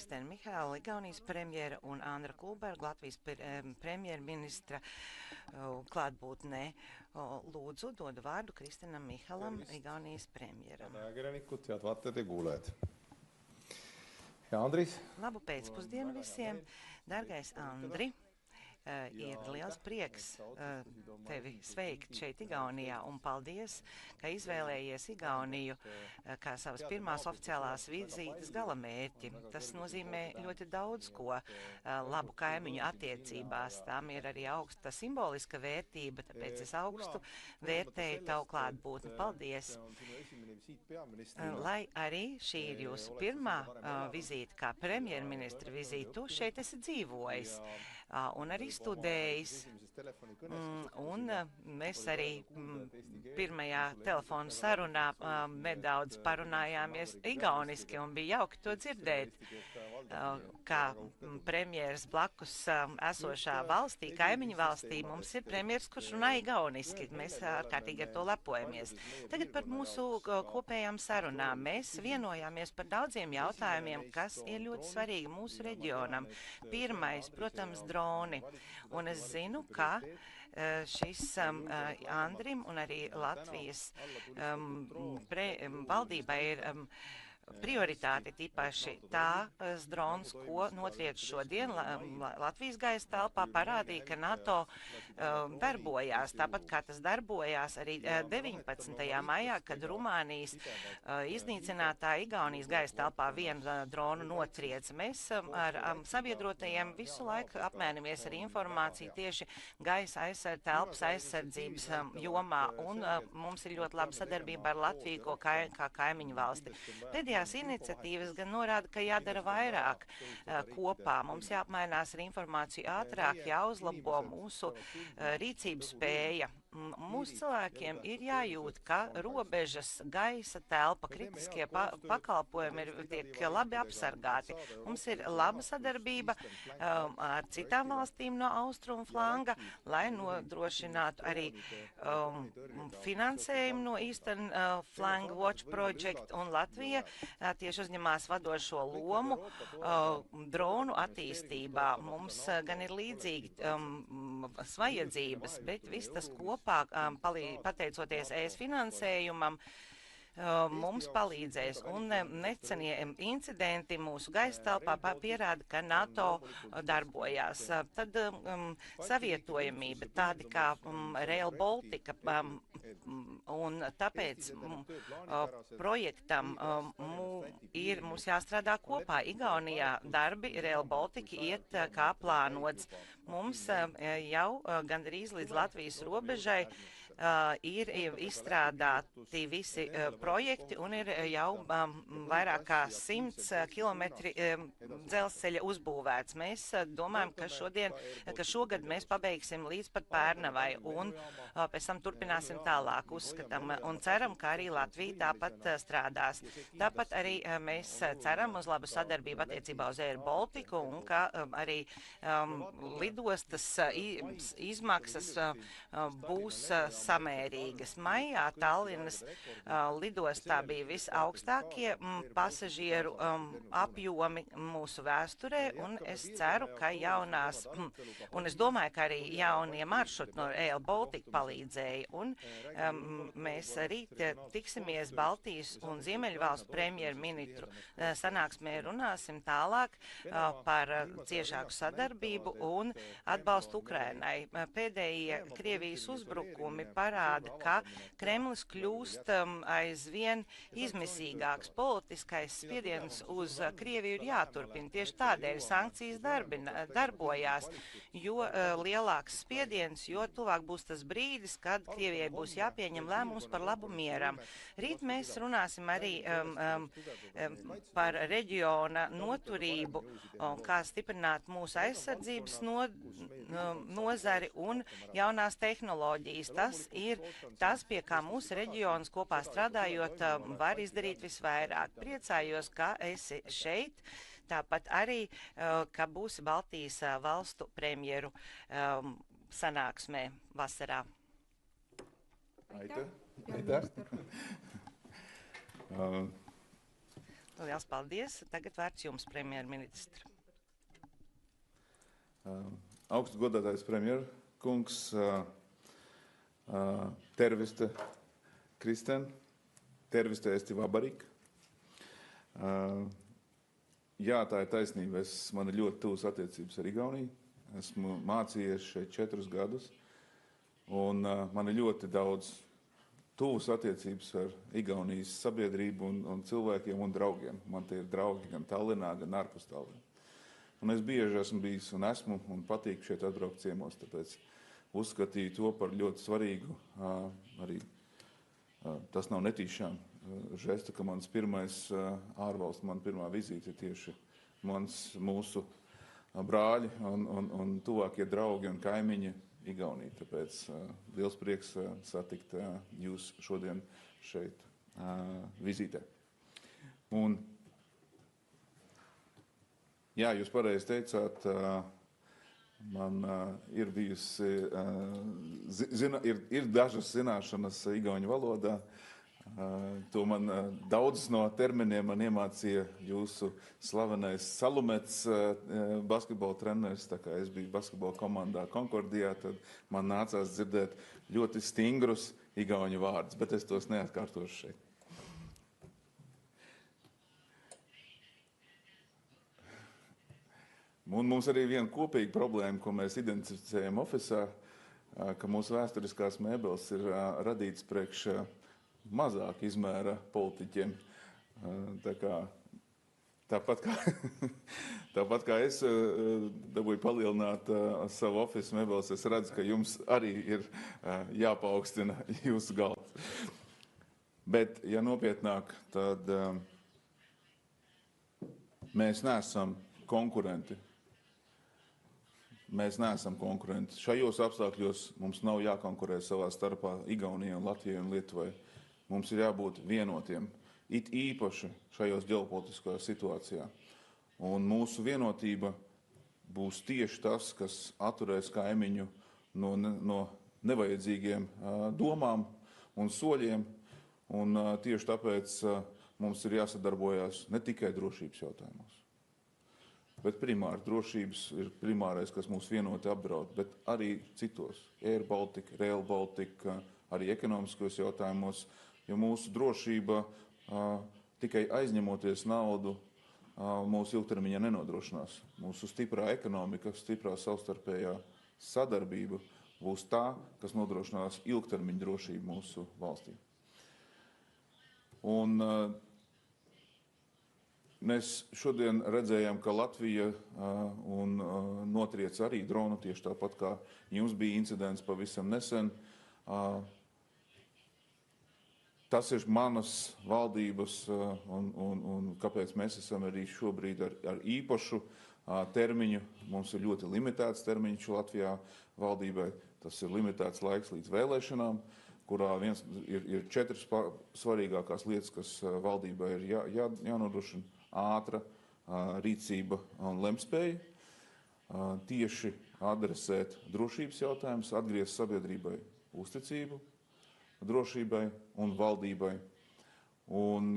Kristēna Mihāla, Igaunijas premjera, un Andra Kulberga, Latvijas premjerministra klātbūtnē. Lūdzu, dodu vārdu Kristēnam Mihālam, Igaunijas premjeram. Ajakirjanikud, head vaatajad ja kuulajad. Ja Andris. Labu pēcpusdienu visiem. Dargais Andri, ir liels prieks tevi sveikt šeit Igaunijā, un paldies, ka izvēlējies Igauniju kā savas pirmās oficiālās vizītes galamērķi. Tas nozīmē ļoti daudz ko labu kaimiņu attiecībās. Tām ir arī augsta simboliska vērtība, tāpēc es augstu vērtēju tavu klātbūtni. Paldies! Lai arī šī ir jūsu pirmā vizīte kā premjerministra vizīte, tu šeit esi dzīvojis un arī studējis. Un mēs arī pirmajā telefonu sarunā nedaudz parunājāmies igauniski, un bija jauki to dzirdēt, kā premjeras blakus esošā valstī, kaimiņu valstī, mums ir premjeras, kurš runā igauniski. Mēs ārkārtīgi ar to lepojamies. Tagad par mūsu kopējām sarunām. Mēs vienojāmies par daudziem jautājumiem, kas ir ļoti svarīgi mūsu reģionam. Pirmais, protams, droni. Un es zinu, ka šis Andrim un arī Latvijas valdībai ir prioritāte, tīpaši tās drons, ko notriec šodien Latvijas gaisa telpā, parādīja, ka NATO darbojās, tāpat kā tas darbojās arī 19. maijā, kad Rumānijas iznīcinātāja Igaunijas gaisa telpā vienu dronu notriec. Mēs ar sabiedrotajiem visu laiku apmēnamies ar informāciju tieši gaisa telpas aizsardzības jomā, un mums ir ļoti laba sadarbība ar Latviju kā kaimiņu valsti. Pēdējās iniciatīvas gan norāda, ka jādara vairāk kopā. Mums jāapmainās ar informāciju ātrāk, jāuzlabo mūsu rīcības spēja. Mūsu cilvēkiem ir jājūt, ka robežas, gaisa telpa, kritiskie pakalpojumi tiek labi apsargāti. Mums ir laba sadarbība ar citām valstīm no austrumu flanga, lai nodrošinātu arī finansējumu no Eastern Flank Watch Project, un Latvija tieši uzņemās vadošo lomu dronu attīstībā. Mums gan ir līdzīgi vajadzības, bet viss tas kopā, pateicoties ES finansējumam, mums palīdzēs, un necenie incidenti mūsu gaisa telpā pierāda, ka NATO darbojās. Tad savietojamība, tādi kā Rail Baltica, un tāpēc projektam mums jāstrādā kopā. Igaunijā darbi Rail Baltica iet kā plānots. Mums jau gandrīz līdz Latvijas robežai ir izstrādāti visi projekti, un ir jau vairāk kā 100 kilometri dzelzceļa uzbūvēts. Mēs domājam, ka šogad mēs pabeigsim līdz pat Pērnavai, un pēc tam turpināsim tālāk, uzskatām, un ceram, ka arī Latvija tāpat strādās. Tāpat arī mēs ceram uz labu sadarbību attiecībā uz Air Baltiku, un ka arī lidostas izmaksas būs samērīgas. Maijā Tallinas lidostā bija visaugstākie pasažieru apjomi mūsu vēsturē, un es ceru, ka un es domāju, ka arī jaunie maršruti no Rail Baltica palīdzēja, un mēs rīt tiksimies Baltijas un Ziemeļvalstu premjerministru sanāksmē, runāsim tālāk par ciešāku sadarbību un atbalstu Ukrainai. Pēdējie Krievijas uzbrukumi parāda, ka Kremlis kļūst aizvien izmisīgāks. Politiskais spiediens uz Krieviju ir jāturpina. Tieši tādēļ sankcijas darbojās, jo lielāks spiediens, jo tuvāk būs tas brīdis, kad Krievijai būs jāpieņem lēmums par labu mieram. Rīt mēs runāsim arī par reģiona noturību, kā stiprināt mūsu aizsardzības nozari un jaunās tehnoloģijas. Tas ir tas, pie kā mūsu reģions kopā strādājot var izdarīt visvairāk. Priecājos, ka esi šeit, tāpat arī, ka būsi Baltijas valstu premjeru sanāksmē vasarā. Aitäh. Liels paldies. Tagad vērts jums, premjerministra. Augstu godātais premjerkungs, terviste Kristen, terviste Esti Vabarik. Jā, tā ir taisnība. Man ir ļoti tuvas attiecības ar Igauniju. Esmu mācījies šeit 4 gadus. Un man ir ļoti daudz tuvas attiecības ar Igaunijas sabiedrību un cilvēkiem un draugiem. Man tie ir draugi gan Tallinā, gan ārpus Tallinas. Un es bieži esmu bijis un esmu un patīk šeit atbraukt ciemos, tāpēc uzskatīju to par ļoti svarīgu. Arī tas nav netīšām žestu, ka mans pirmais ārvalsts, man pirmā vizīte ir tieši mūsu brāļi un tuvākie draugi un kaimiņi Igaunija. Tāpēc liels prieks satikt jūs šodien šeit vizītē. Un, jā, jūs pareizi teicāt, man ir bijusi, ir dažas zināšanas igauņu valodā. To man daudz no terminiem man iemācīja jūsu slavenais Salumets basketbola treneris. Tā kā es biju basketbola komandā Konkordijā, tad man nācās dzirdēt ļoti stingrus igauņu vārdus, bet es tos neatkārtošu šeit. Un mums arī viena kopīga problēma, ko mēs identificējam ofisā, ka mūsu vēsturiskās mēbeles ir radītas priekš mazāk izmēra politiķiem. Tāpat kā es dabūju palielināt savu ofisu mēbeles, es redzu, ka jums arī ir jāpaukstina jūsu galds. Bet, ja nopietnāk, tad mēs neesam konkurenti. Mēs neesam konkurenti. Šajos apstākļos mums nav jākonkurē savā starpā Igaunijai, Latvijai un Lietuvai. Mums ir jābūt vienotiem, it īpaši šajos ģeopolitiskajā situācijā. Un mūsu vienotība būs tieši tas, kas atturēs kaimiņu no nevajadzīgiem domām un soļiem. Un tieši tāpēc mums ir jāsadarbojās ne tikai drošības jautājumos, bet primāri drošības ir primārais, kas mūs vienoti apdraud, bet arī citos, Air Baltica, Rail Baltica, arī ekonomiskos jautājumos, jo mūsu drošība tikai aizņemoties naudu mūsu ilgtermiņā nenodrošinās. Mūsu stiprā ekonomika, stiprā savstarpējā sadarbība būs tā, kas nodrošinās ilgtermiņa drošību mūsu valstī. Un mēs šodien redzējām, ka Latvija notriec arī dronu, tieši tāpat kā jums bija incidents pavisam nesen. Tas ir manas valdības un kāpēc mēs esam arī šobrīd ar īpašu termiņu. Mums ir ļoti limitēts termiņš Latvijā valdībai. Tas ir limitēts laiks līdz vēlēšanām, kurā ir 4 svarīgākās lietas, kas valdībai ir jānodrošina: ātra rīcība un lemtspēja, tieši adresēt drošības jautājumus, atgriezt sabiedrībai uzticību drošībai un valdībai. Un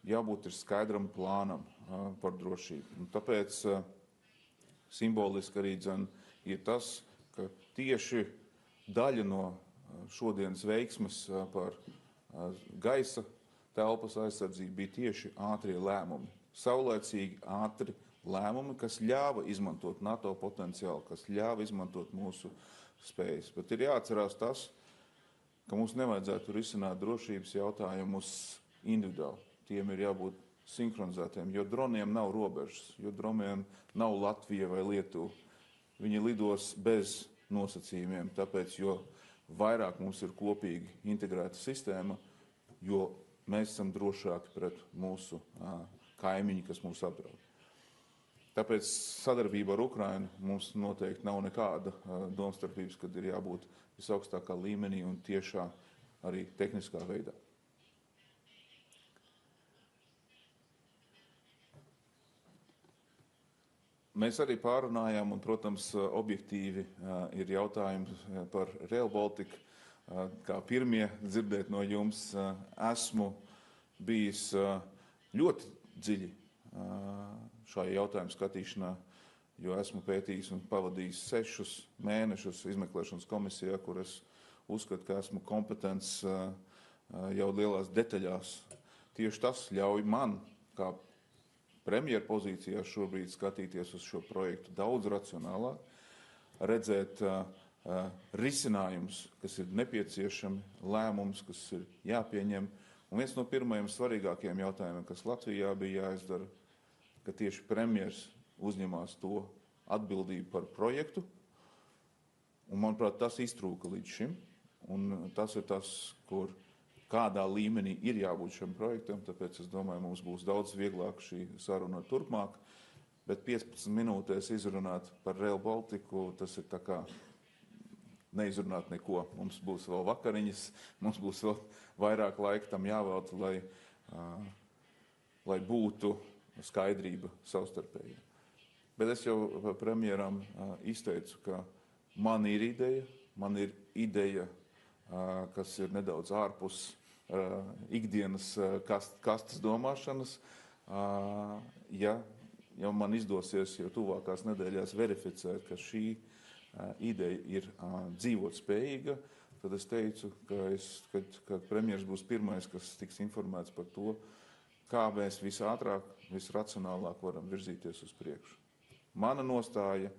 jābūt ir skaidram plānam par drošību. Un tāpēc simboliski arī ir tas, ka tieši daļa no šodienas veiksmes par gaisa telpas aizsardzību bija tieši ātrie lēmumi. Saulēcīgi ātri lēmumi, kas ļāva izmantot NATO potenciālu, kas ļāva izmantot mūsu spējas. Bet ir jāatcerās tas, ka mums nevajadzētu risināt drošības jautājumus individuāli. Tiem ir jābūt sinhronizētiem, jo droniem nav robežas, jo droniem nav Latvija vai Lietuva. Viņi lidos bez nosacījumiem, tāpēc, jo vairāk mums ir kopīgi integrēta sistēma, jo mēs esam drošāki pret mūsu kaimiņi, kas mūs apdraud. Tāpēc sadarbība ar Ukrainu mums noteikti nav nekāda domstarpības, kad ir jābūt visaugstākā līmenī un tiešā arī tehniskā veidā. Mēs arī pārunājām, un, protams, objektīvi ir jautājumi par Rail Baltica. Kā pirmie dzirdēt no jums, esmu bijis ļoti dziļi šajā jautājuma skatīšanā, jo esmu pētījis un pavadījis 6 mēnešus izmeklēšanas komisijā, kur es uzskatu, ka esmu kompetents jau lielās detaļās. Tieši tas ļauj man, kā premjera pozīcijā šobrīd skatīties uz šo projektu daudz racionālāk, redzēt risinājumus, kas ir nepieciešami, lēmums, kas ir jāpieņem. Un viens no pirmajiem svarīgākajiem jautājumiem, kas Latvijā bija jāizdara, ka tieši premjers uzņemās to atbildību par projektu. Un, manuprāt, tas iztrūka līdz šim. Un tas ir tas, kur kādā līmenī ir jābūt šim projektam. Tāpēc es domāju, mums būs daudz vieglāk šī saruna turpmāk. Bet 15 minūtēs izrunāt par Rail Baltiku, tas ir tā kā neizrunāt neko. Mums būs vēl vakariņas, mums būs vēl vairāk laika tam jāvelta, lai būtu skaidrība savstarpēji. Bet es jau premjeram izteicu, ka man ir ideja, kas ir nedaudz ārpus ikdienas kastes domāšanas. Ja man izdosies jau tuvākās nedēļās verificēt, ka šī ideja ir dzīvot spējīga, tad es teicu, ka premjers būs pirmais, kas tiks informēts par to, kā mēs visātrāk, visracionālāk varam virzīties uz priekšu. Mana nostāja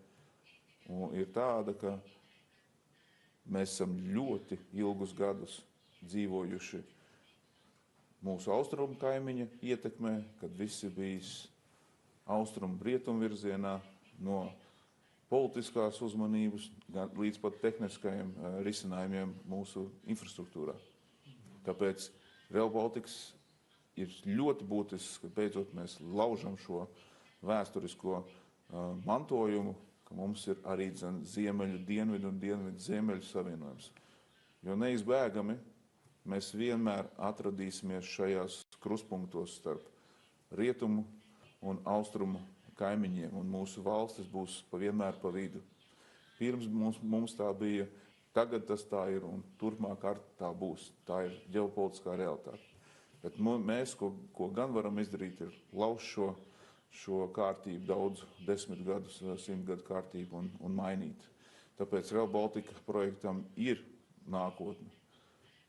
ir tāda, ka mēs esam ļoti ilgus gadus dzīvojuši mūsu austrumu kaimiņa ietekmē, kad viss ir bijis austrumu rietumu virzienā no politiskās uzmanības līdz pat tehniskajiem risinājumiem mūsu infrastruktūrā. Tāpēc Rail Baltics ir ļoti būtisks, ka beidzot mēs laužam šo vēsturisko mantojumu, ka mums ir arī ziemeļu dienvidu un dienvidu ziemeļu savienojums. Jo neizbēgami mēs vienmēr atradīsimies šajās krustpunktos starp rietumu un austrumu kaimiņiem, un mūsu valstis būs vienmēr pa vidu. Pirms mums tā bija, tagad tas tā ir, un turpmāk tā būs. Tā ir ģeopolitiskā realitāte. Bet mēs, ko gan varam izdarīt, ir lauzt šo kārtību daudz 10 gadus, 100 gadu kārtību un mainīt. Tāpēc Rail Baltica projektam ir nākotne,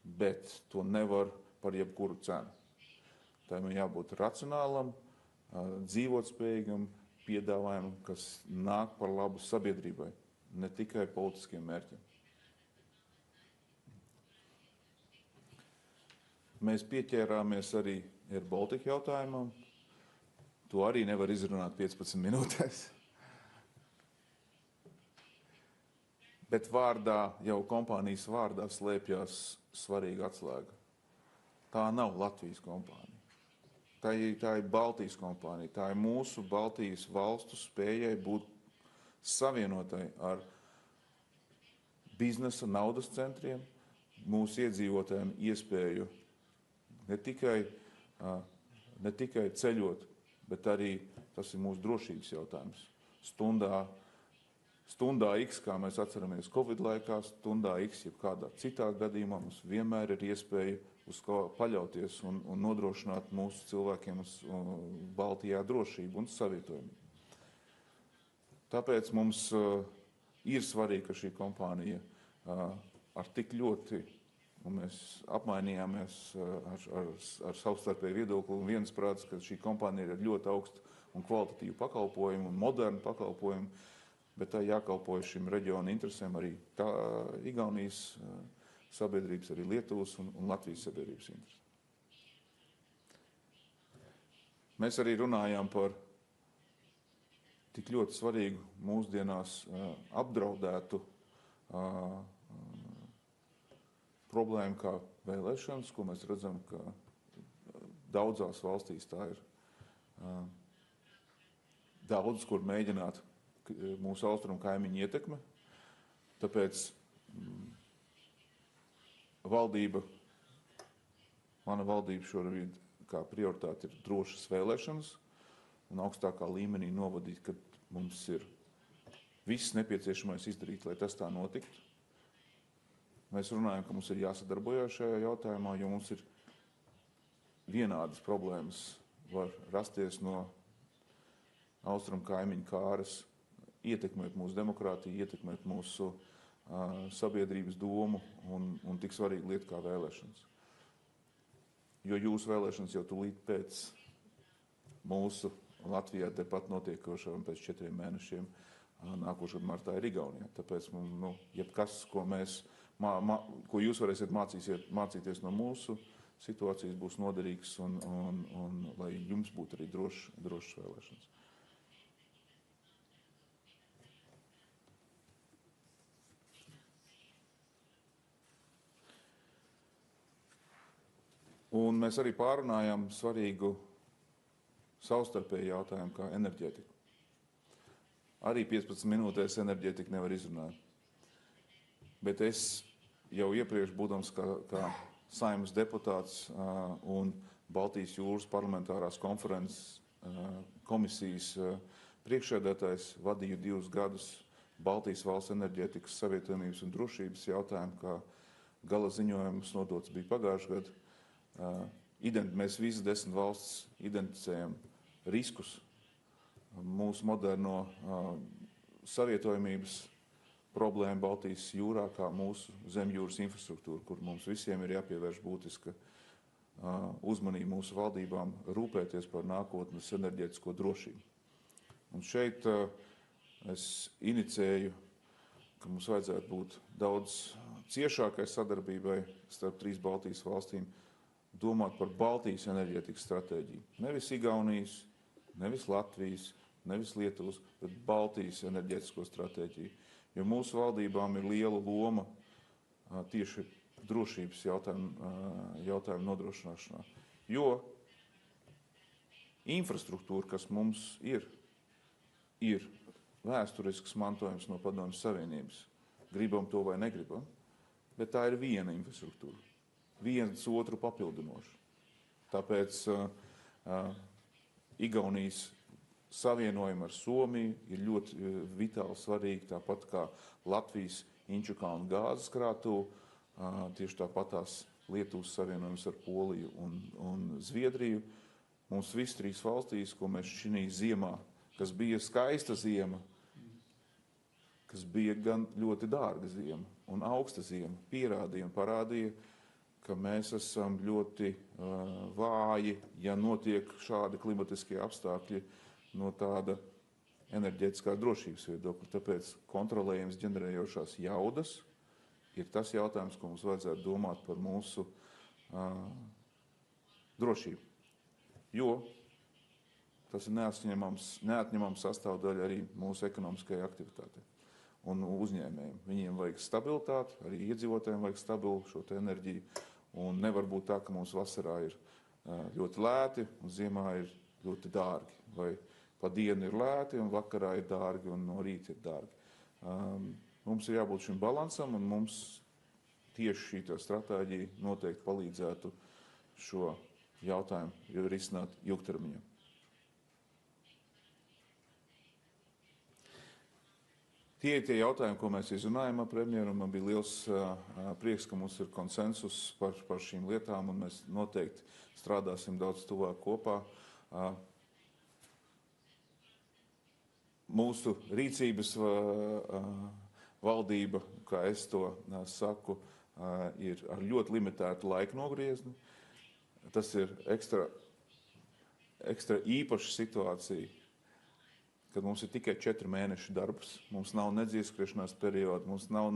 bet to nevar par jebkuru cenu. Tam ir jābūt racionālam, dzīvotspējīgam piedāvājumam, kas nāk par labu sabiedrībai, ne tikai politiskiem mērķiem. Mēs pieķērāmies arī Air Baltica jautājumam. To arī nevar izrunāt 15 minūtēs. Bet jau kompānijas vārdā slēpjas svarīga atslēga. Tā nav Latvijas kompānija. Tā ir Baltijas kompānija. Tā ir mūsu Baltijas valstu spējai būt savienotai ar biznesa naudas centriem, mūsu iedzīvotājiem iespēju ne tikai ceļot, bet arī tas ir mūsu drošības jautājums. Stundā X, kā mēs atceramies Covid laikā, stundā X, jeb kādā citā gadījumā, mums vienmēr ir iespēja uz ko paļauties un nodrošināt mūsu cilvēkiem Baltijā drošību un savietojumību. Tāpēc mums ir svarīgi, ka šī kompānija ar tik ļoti, un mēs apmainījāmies ar savstarpēju viedokli un viensprāts, ka šī kompānija ir ļoti augstu un kvalitatīvu pakalpojumu un modernu pakalpojumu, bet tā jākalpoja šim reģionu interesēm arī Igaunijas sabiedrības, arī Lietuvas un Latvijas sabiedrības intereses. Mēs arī runājām par tik ļoti svarīgu mūsdienās apdraudētu problēmu kā vēlēšanas, ko mēs redzam, ka daudzās valstīs tā ir daudz, kur mēģināt mūsu austrumu kaimiņu ietekme. Tāpēc mana valdība šobrīd kā prioritāte ir drošas vēlēšanas un augstākā līmenī novadīt, ka mums ir viss nepieciešamais izdarīt, lai tas tā notiktu. Mēs runājam, ka mums ir jāsadarbojas šajā jautājumā, jo mums ir vienādas problēmas var rasties no austrumu kaimiņu kāras, ietekmēt mūsu demokrātiju, ietekmēt mūsu sabiedrības domu un tik svarīga lieta kā vēlēšanas. Jo jūsu vēlēšanas jau tūlīt pēc mūsu Latvijā tepat notiekošām pēc 4 mēnešiem nākošajā martā ir Igaunijā. Tāpēc, jebkas, ko jūs varēsiet mācīties no mūsu situācijas, būs noderīgs un lai jums būtu arī drošas vēlēšanas. Un mēs arī pārunājām svarīgu savstarpēju jautājumu kā enerģētiku. Arī 15 minūtēs enerģētiku nevar izrunāt. Bet es jau iepriekš būdams kā Saeimas deputāts un Baltijas jūras parlamentārās konferences komisijas priekšsēdētājs vadīju 2 gadus Baltijas valsts enerģētikas savietojamības un drošības jautājumu, kā gala ziņojums nodots bija pagājušajā gadā. Mēs visi 10 valstis identificējam riskus mūsu moderno savietojamības problēmu Baltijas jūrā, kā mūsu zemjūras infrastruktūra, kur mums visiem ir jāpievērš būtiska uzmanība mūsu valdībām rūpēties par nākotnes enerģētisko drošību. Un šeit es inicēju, ka mums vajadzētu būt daudz ciešākai sadarbībai starp 3 Baltijas valstīm, domāt par Baltijas enerģētikas stratēģiju. Nevis Igaunijas, nevis Latvijas, nevis Lietuvas, bet Baltijas enerģētisko stratēģiju. Jo mūsu valdībām ir liela loma tieši drošības jautājumu nodrošināšanā. Jo infrastruktūra, kas mums ir vēsturisks mantojums no Padomju Savienības. Gribam to vai negribam, bet tā ir viena infrastruktūra. Viens otru papildinoši. Tāpēc Igaunijas savienojumi ar Somiju ir ļoti vitāli svarīgi, tāpat kā Latvijas Inčukalnu gāzes krātuve, tieši tāpatās Lietuvas savienojums ar Poliju un Zviedriju. Mums viss 3 valstīs, ko mēs šī ziemā, kas bija skaista ziema, kas bija gan ļoti dārga ziema un augsta ziema, pierādīja un parādīja, ka mēs esam ļoti vāji, ja notiek šādi klimatiskie apstākļi no tāda enerģētiskā drošības viedokļa. Tāpēc kontrolējams ģenerējošās jaudas ir tas jautājums, ko mums vajadzētu domāt par mūsu drošību. Jo tas ir neatņemams sastāvdaļa arī mūsu ekonomiskajai aktivitātei un uzņēmējiem. Viņiem vajag stabilitāti, arī iedzīvotājiem vajag stabilu šo enerģiju. Un nevar būt tā, ka mums vasarā ir ļoti lēti un ziemā ir ļoti dārgi. Vai pa dienu ir lēti un vakarā ir dārgi un no rīta ir dārgi. Mums ir jābūt šim balansam un mums tieši šī stratēģija noteikti palīdzētu šo jautājumu risināt ilgtermiņā. Tie ir tie jautājumi, ko mēs izrunājam ar premjeru, un man bija liels prieks, ka mums ir konsensus par šīm lietām, un mēs noteikti strādāsim daudz tuvāk kopā. Mūsu rīcības valdība, kā es to saku, ir ar ļoti limitētu laiku nogriezni. Tas ir ekstra īpaša situācija, kad mums ir tikai 4 mēneši darbs. Mums nav nedz ieskriešanās perioda, mums nav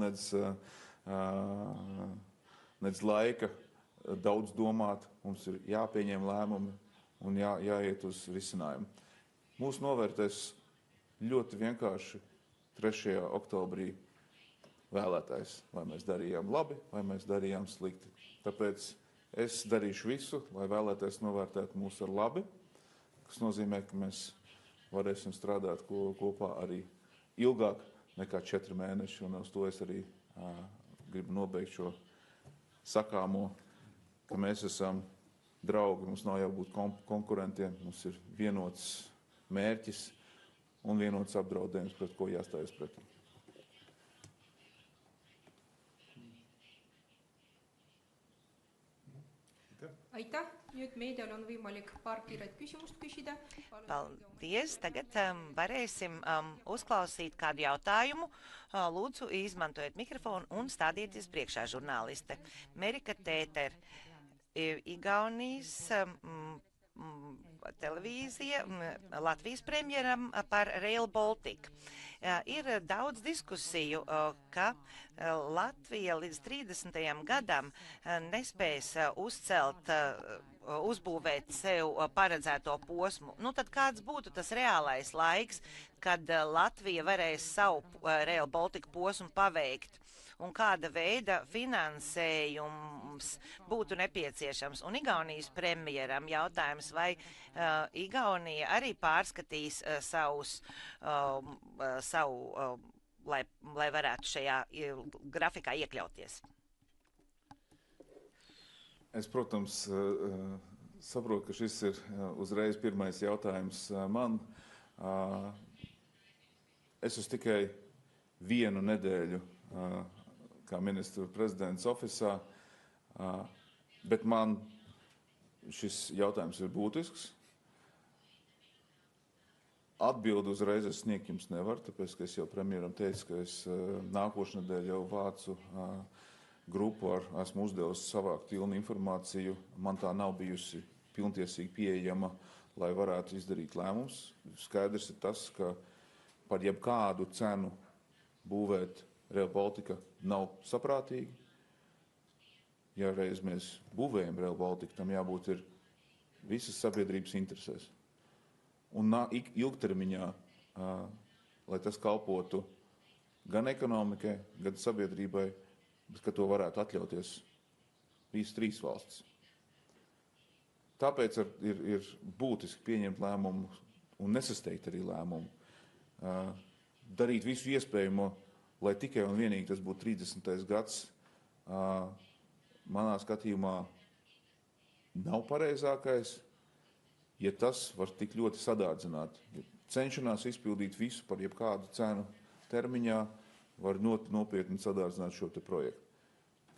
nedz laika daudz domāt, mums ir jāpieņem lēmumi un jāiet uz risinājumu. Mūs novērtēs ļoti vienkārši 3. oktobrī vēlētājs, vai mēs darījām labi, vai mēs darījām slikti. Tāpēc es darīšu visu, lai vēlētājs novērtētu mūs ar labi, kas nozīmē, ka mēs varēsim strādāt kopā arī ilgāk nekā 4 mēneši, un uz to es arī gribu nobeigt šo sakāmo, ka mēs esam draugi, mums nav jābūt konkurentiem, mums ir vienots mērķis un vienots apdraudējums, pret ko jāstājas pretī. Aitäh Nüüd meedial on võimalik paar kiiret küsimust küsida. Paldies. Tagad varēsim uzklausīt kādu jautājumu. Lūdzu, izmantojiet mikrofonu un stādieties priekšā, žurnāliste. Merika Tēter, Igaunijas televīzija Latvijas premjeram par Rail Baltica. Ir daudz diskusiju, ka Latvija līdz 30. gadam nespēs uzbūvēt sev paredzēto posmu. Nu, tad kāds būtu tas reālais laiks, kad Latvija varēs savu Rail Baltica posmu paveikt? Un kāda veida finansējums būtu nepieciešams. Un Igaunijas premjeram jautājums, vai Igaunija arī pārskatīs lai varētu šajā grafikā iekļauties. Es, protams, saprotu, ka šis ir uzreiz pirmais jautājums man. Es esmu tikai vienu nedēļu kā ministru prezidents ofisā, bet man šis jautājums ir būtisks. Atbildi uzreiz es sniegt jums nevaru, tāpēc, ka es jau premjeram teicu, ka es nākošu nedēļu jau vācu grupu esmu uzdevusi savākt pilnu informāciju. Man tā nav bijusi pilntiesīgi pieejama, lai varētu izdarīt lēmums. Skaidrs ir tas, ka par jebkādu cenu būvēt Rail Baltica nav saprātīgi. Ja reiz mēs būvējam Rail Baltica, tam jābūt ir visas sabiedrības interesēs. Un ilgtermiņā, lai tas kalpotu gan ekonomikai, gan sabiedrībai, bet ka to varētu atļauties visas trīs valstis. Tāpēc ir būtiski pieņemt lēmumu un nesasteigt arī lēmumu. Darīt visu iespējamo, lai tikai un vienīgi tas būtu 30. gads, manā skatījumā nav pareizākais, ja tas var tik ļoti sadārdzināt. Cenšanās izpildīt visu par jebkādu cenu termiņā var nopietni sadārdzināt šo te projektu.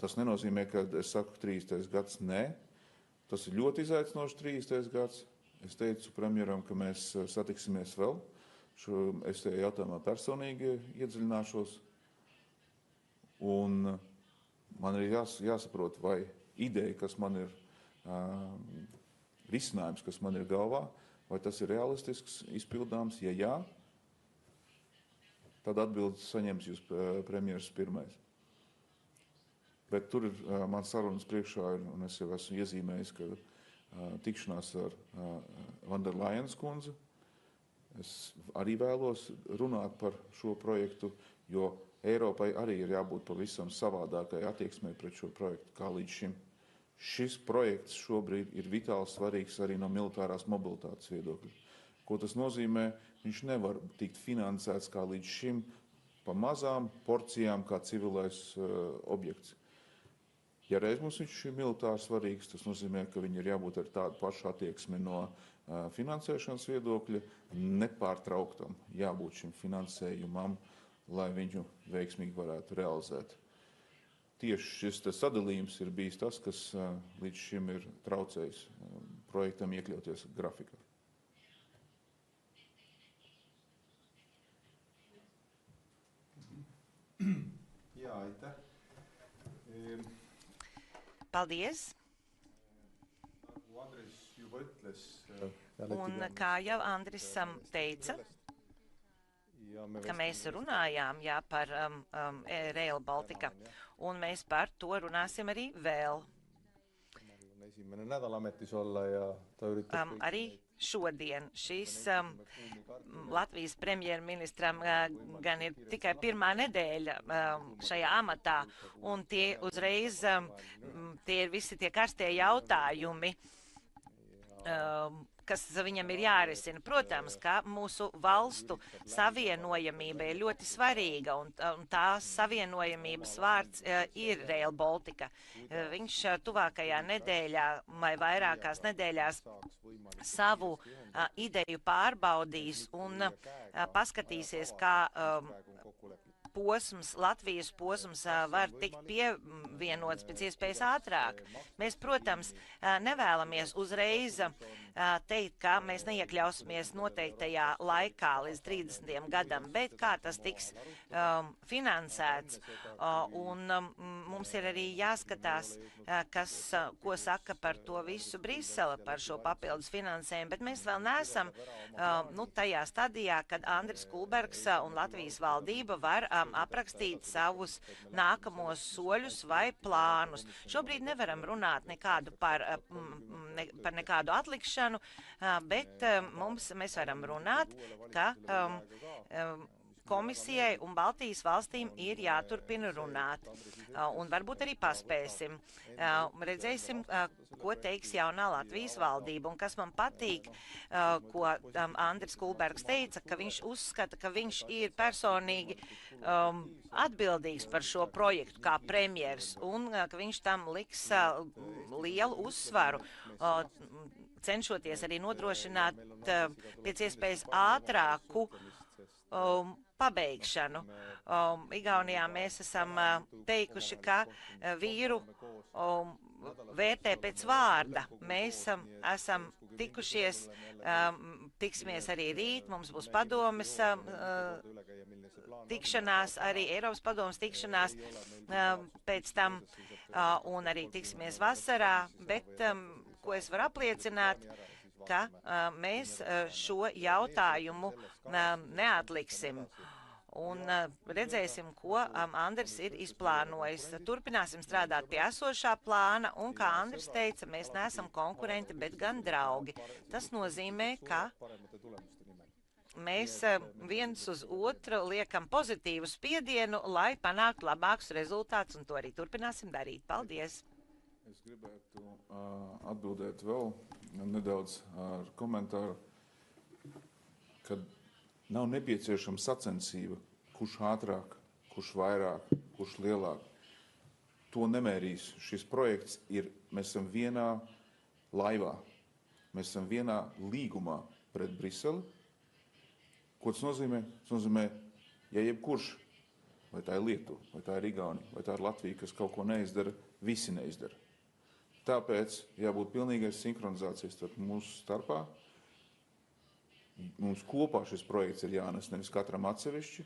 Tas nenozīmē, ka es saku 30. gads, nē. Tas ir ļoti izaicinošs 30. gads. Es teicu premjeram, ka mēs satiksimies vēl. Es tajā jautājumā personīgi iedziļināšos. Un man ir jāsaprot, vai ideja, kas man ir risinājums, kas man ir galvā, vai tas ir realistisks, izpildāms. Ja jā, tad atbildi saņems jūs premjeras pirmais. Bet tur ir man sarunas priekšā, un es jau esmu iezīmējis, ka tikšanās ar Van der Leyens kundzi. Es arī vēlos runāt par šo projektu, jo Eiropai arī ir jābūt pavisam savādākai attieksmei pret šo projektu kā līdz šim. Šis projekts šobrīd ir vitāli svarīgs arī no militārās mobilitātes viedokļa. Ko tas nozīmē? Viņš nevar tikt finansēts kā līdz šim pa mazām porcijām kā civilais objekts. Ja reiz mums viņš ir militāri svarīgs, tas nozīmē, ka viņi ir jābūt ar tādu pašu attieksmi no finansēšanas viedokļa, nepārtrauktam jābūt šim finansējumam, lai viņu veiksmīgi varētu realizēt. Tieši šis sadalījums ir bijis tas, kas līdz šim ir traucējis projektam iekļauties grafikā. Jā, aitäh. Paldies. Nagu Andris juba ütles. Un kā jau Andris teica, ka mēs runājām par Rail Baltica, un mēs par to runāsim arī vēl. Esimene nädal ametis olla ja ta üritab arī šodien. Šis Latvijas premjerministram gan ir tikai pirmā nedēļa šajā amatā, un tie uzreiz, tie ir visi tie karstie jautājumi, kas viņam ir jārisina. Protams, ka mūsu valstu savienojamība ir ļoti svarīga, un tās savienojamības vārds ir Rail Baltica. Viņš tuvākajā nedēļā vai vairākās nedēļās savu ideju pārbaudīs un paskatīsies, kā posms, Latvijas posms var tikt pievienots pēc iespējas ātrāk. Mēs, protams, nevēlamies uzreiz teikt, ka mēs neiekļausimies noteiktajā laikā līdz 30. gadam, bet kā tas tiks finansēts. Un mums ir arī jāskatās, ko saka par to visu Brisele, par šo papildus finansējumu, bet mēs vēl neesam tajā stadijā, kad Andris Kulbergs un Latvijas valdība var aprakstīt savus nākamos soļus vai plānus. Šobrīd nevaram runāt par nekādu atlikšanu, bet mēs varam runāt, ka komisijai un Baltijas valstīm ir jāturpina runāt, un varbūt arī paspēsim. Redzēsim, ko teiks jaunā Latvijas valdība, un kas man patīk, ko Andris Kulbergs teica, ka viņš uzskata, ka viņš ir personīgi atbildīgs par šo projektu kā premjers, un ka viņš tam liks lielu uzsvaru, cenšoties arī nodrošināt pēc iespējas ātrāku pabeigšanu. Igaunijā mēs esam teikuši, ka vīru vērtē pēc vārda. Mēs esam tikušies, tiksimies arī rīt, mums būs padomes tikšanās, arī Eiropas padomes tikšanās pēc tam, un arī tiksimies vasarā, bet ko es varu apliecināt, ka mēs šo jautājumu neatliksim. Un redzēsim, ko Andris ir izplānojis. Turpināsim strādāt pie esošā plāna, un, kā Andris teica, mēs neesam konkurenti, bet gan draugi. Tas nozīmē, ka mēs viens uz otru liekam pozitīvu spiedienu, lai panāktu labākus rezultātus, un to arī turpināsim darīt. Paldies! Es gribētu atbildēt vēl nedaudz ar komentāru, kad nav nepieciešama sacensība, kurš ātrāk, kurš vairāk, kurš lielāk. To nemērīs. Šis projekts mēs esam vienā laivā, mēs esam vienā līgumā pret Briseli. Ko tas nozīmē? Tas nozīmē, ja jebkurš, vai tā ir Lietuva, vai tā ir Igaunija, vai tā ir Latvija, kas kaut ko neizdara, visi neizdara. Tāpēc jābūt pilnīgai sinhronizācijas starp mūsu starpā. Mums kopā šis projekts ir jānes, nevis katram atsevišķi,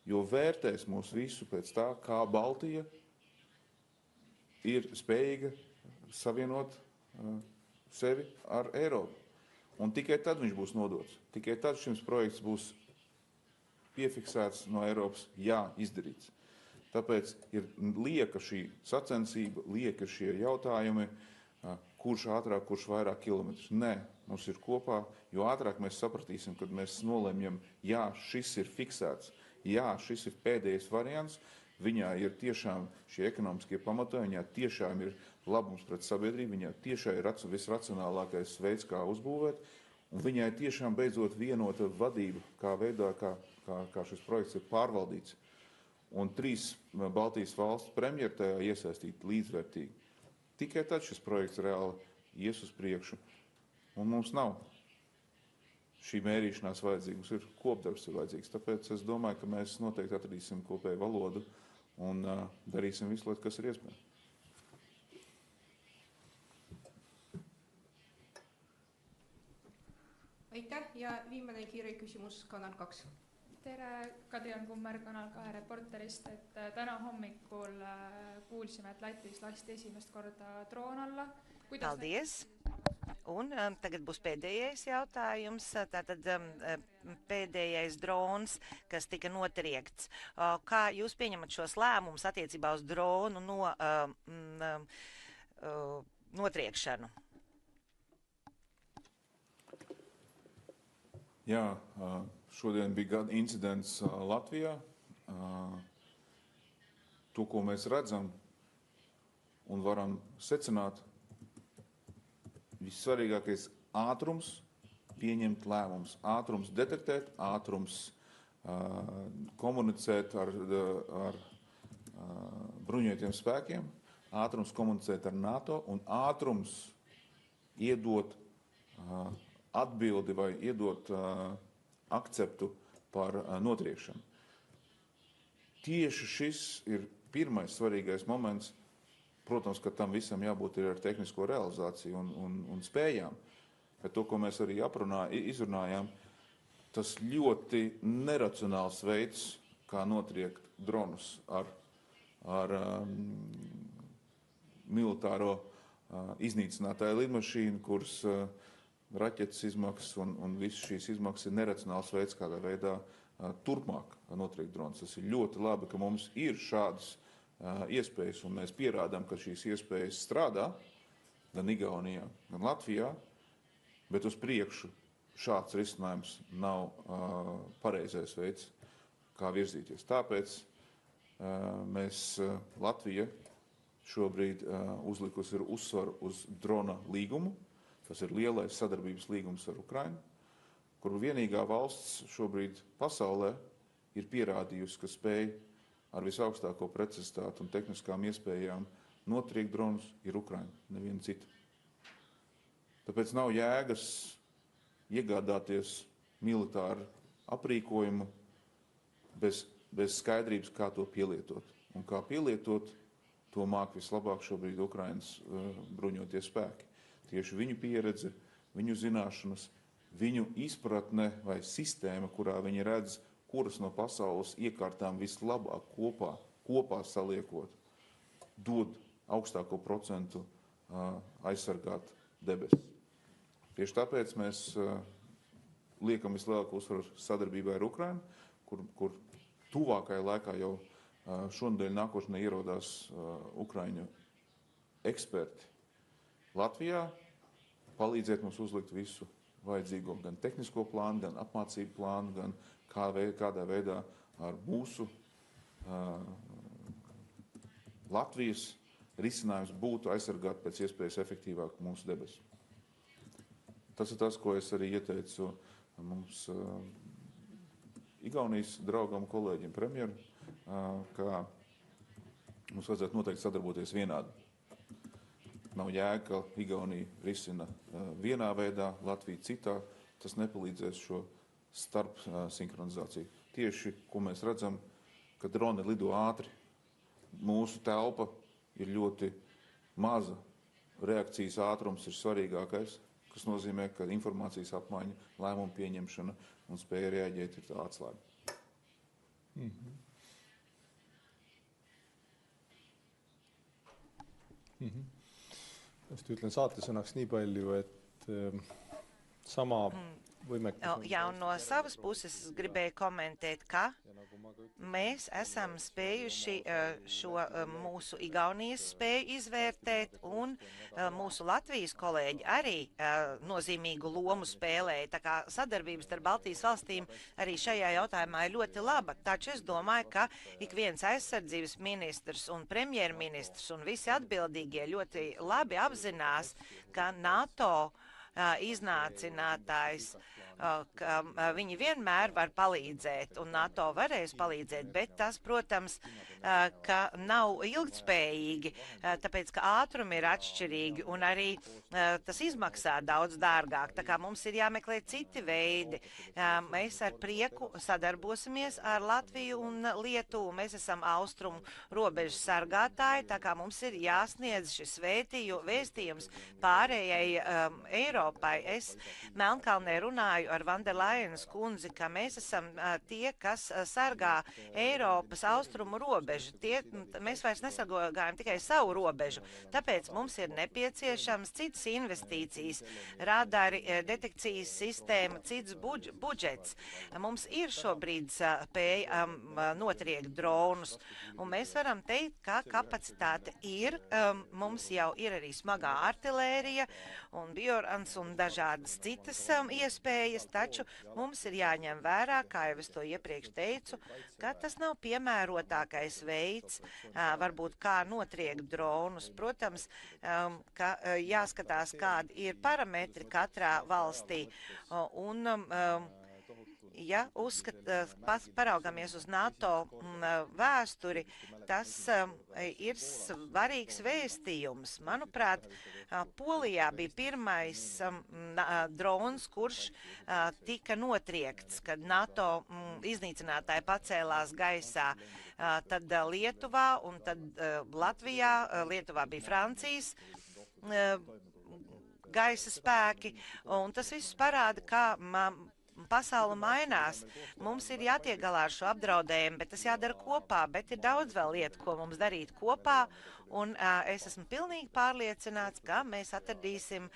jo vērtēs mūs visu pēc tā, kā Baltija ir spējīga savienot sevi ar Eiropu. Un tikai tad viņš būs nodots. Tikai tad šis projekts būs piefiksēts no Eiropas, izdarīts. Tāpēc ir lieka šī sacensība, lieka šie jautājumi, kurš ātrāk, kurš vairāk kilometrus. Nē, mums ir kopā, jo ātrāk mēs sapratīsim, kad mēs nolemjam, šis ir fiksēts, šis ir pēdējais variants, viņā ir tiešām šie ekonomiskie pamatojumi, viņā tiešām ir labums pret sabiedrību, viņā tiešām ir visracionālākais veids, kā uzbūvēt, un viņai tiešām beidzot vienota vadība, kā veidā, kā šis projekts ir pārvaldīts. Un 3 Baltijas valstu premjeri tajā iesaistīti līdzvērtīgi. Tikai tad šis projekts reāli ies uz priekšu. Un mums nav šī mērīšanās vajadzīga, mums ir kopdarbs vajadzīgs. Tāpēc es domāju, ka mēs noteikti atradīsim kopēju valodu un darīsim visu, lai kas ir iespējams. Aitäh ja viimane kiire küsimus Kanal 2. Tere, Kadrian Kummer Kanal 2 reporterist, et täna hommikul kuulsime, et Lätis lasti esimest korda droon alla. Paldies! Un tagad būs pēdējais jautājums, tātad pēdējais drons, kas tika notriekts. Kā jūs pieņemat šos lēmumus attiecībā uz dronu notriekšanu? Jā, šodien bija gada incidents Latvijā. To, ko mēs redzam un varam secināt, vissvarīgākais ātrums pieņemt lēmumus, ātrums detektēt, ātrums komunicēt ar bruņotajiem spēkiem, ātrums komunicēt ar NATO un ātrums iedot atbildi vai iedot akceptu par notriekšanu. tieši šis ir pirmais svarīgais moments. Protams, ka tam visam jābūt ir ar tehnisko realizāciju un spējām. Bet to, ko mēs arī izrunājām, tas ļoti neracionāls veids, kā notriekt dronus ar militāro iznīcinātāju lidmašīnu, kuras raķetes izmaksas un visas šīs izmaksas ir neracionāls veids, kādā veidā turpmāk notriekt dronus. Tas ir ļoti labi, ka mums ir šādas iespējas, un mēs pierādām, ka šīs iespējas strādā gan Igaunijā, gan Latvijā, bet uz priekšu šāds risinājums nav pareizais veids, kā virzīties. Tāpēc mēs Latvija šobrīd uzlikusi ir uzsvaru uz drona līgumu. Tas ir lielais sadarbības līgums ar Ukrainu, kur vienīgā valsts šobrīd pasaulē ir pierādījusi, ka spēj ar visaugstāko precizitāti un tehniskām iespējām notriekt dronus ir Ukraina, neviena cita. Tāpēc nav jēgas iegādāties militāru aprīkojumu bez skaidrības, kā to pielietot. Un kā pielietot, to māk vislabāk šobrīd Ukrainas bruņotie spēki. Tieši viņu pieredze, viņu zināšanas, viņu izpratne vai sistēma, kurā viņi redz, kuras no pasaules iekārtām vislabāk kopā saliekot, dod augstāko procentu aizsargāt debesis. Tieši tāpēc mēs liekam vislielāko uzsvaru sadarbībā ar Ukrainu, kur tuvākajā laikā jau šonadēļ nākošanai ierodās Ukraiņu eksperti Latvijā, palīdzēt mums uzlikt visu vajadzīgo, gan tehnisko plānu, gan apmācību plānu, gan kādā veidā ar mūsu Latvijas risinājums būtu aizsargāt pēc iespējas efektīvāk mūsu debesis. Tas ir tas, ko es arī ieteicu mums Igaunijas draugam, kolēģim, premjeru, ka mums vajadzētu noteikti sadarboties vienādi. Nav jēga, ka Igaunija risina vienā veidā, Latvija citā. Tas nepalīdzēs šo starp sinhronizāciju. Tieši, ko mēs redzam, ka droni lido ātri. Mūsu telpa ir ļoti maza. Reakcijas ātrums ir svarīgākais, kas nozīmē, ka informācijas apmaiņa, lēmumu pieņemšana un spēja reaģēt ir tā atslēga. Just ütlen saatesõnaks nii palju, et sama võimekus... Jā, un no savas puses gribēju komentēt, ka mēs esam spējuši šo mūsu Igaunijas spēju izvērtēt, un mūsu Latvijas kolēģi arī nozīmīgu lomu spēlēja. Tā kā sadarbības ar Baltijas valstīm arī šajā jautājumā ir ļoti laba. Taču es domāju, ka ik viens aizsardzības ministrs un premjerministrs un visi atbildīgie ļoti labi apzinās, ka NATO iznācinātājs, ka viņi vienmēr var palīdzēt, un NATO varēs palīdzēt, bet tas, protams, ka nav ilgtspējīgi, tāpēc, ka ātrumi ir atšķirīgi, un arī tas izmaksā daudz dārgāk, tā kā mums ir jāmeklē citi veidi. Mēs ar prieku sadarbosimies ar Latviju un Lietuvu, mēs esam austrumu robežu sargātāji, tā kā mums ir jāsniedz šis vēstījums pārējai Eiropai. Es Melnkalnē runāju ar Van der Leyenas kundzi, ka mēs esam tie, kas sargā Eiropas austrumu robežu. Mēs vairs nesargājam tikai savu robežu, tāpēc mums ir nepieciešams citas investīcijas, radari, detekcijas sistēma, cits budžets. Mums ir šobrīd spēja notriekt dronus, un mēs varam teikt, ka kapacitāte ir, mums jau ir arī smagā artilērija un biorans un dažādas citas iespējas, taču mums ir jāņem vērā, kā jau es to iepriekš teicu, ka tas nav piemērotākais veids, varbūt kā notriekt dronus. Protams, ka jāskatās, kādi ir parametri katrā valstī, un Ja paraugamies uz NATO vēsturi, tas ir svarīgs vēstījums. Manuprāt, Polijā bija pirmais drons, kurš tika notriekts, kad NATO iznīcinātāji pacēlās gaisā. Tad Lietuvā un tad Latvijā, Lietuvā bija Francijas gaisa spēki, un tas viss parāda, kā pasaule mainās. Mums ir jātiek galā ar šo apdraudējumu, bet tas jādara kopā, bet ir daudz vēl lietu, ko mums darīt kopā, un es esmu pilnīgi pārliecināts, ka mēs atradīsim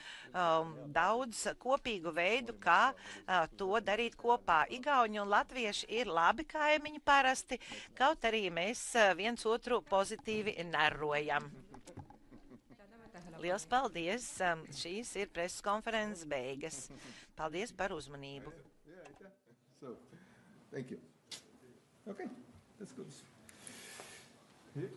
daudz kopīgu veidu, kā to darīt kopā. Igauņi un latvieši ir labi kaimiņi parasti, kaut arī mēs viens otru pozitīvi nerojam. Liels paldies! Šīs ir preses konferences beigas. Paldies par uzmanību! So, thank you. Okay, that's good. Yep.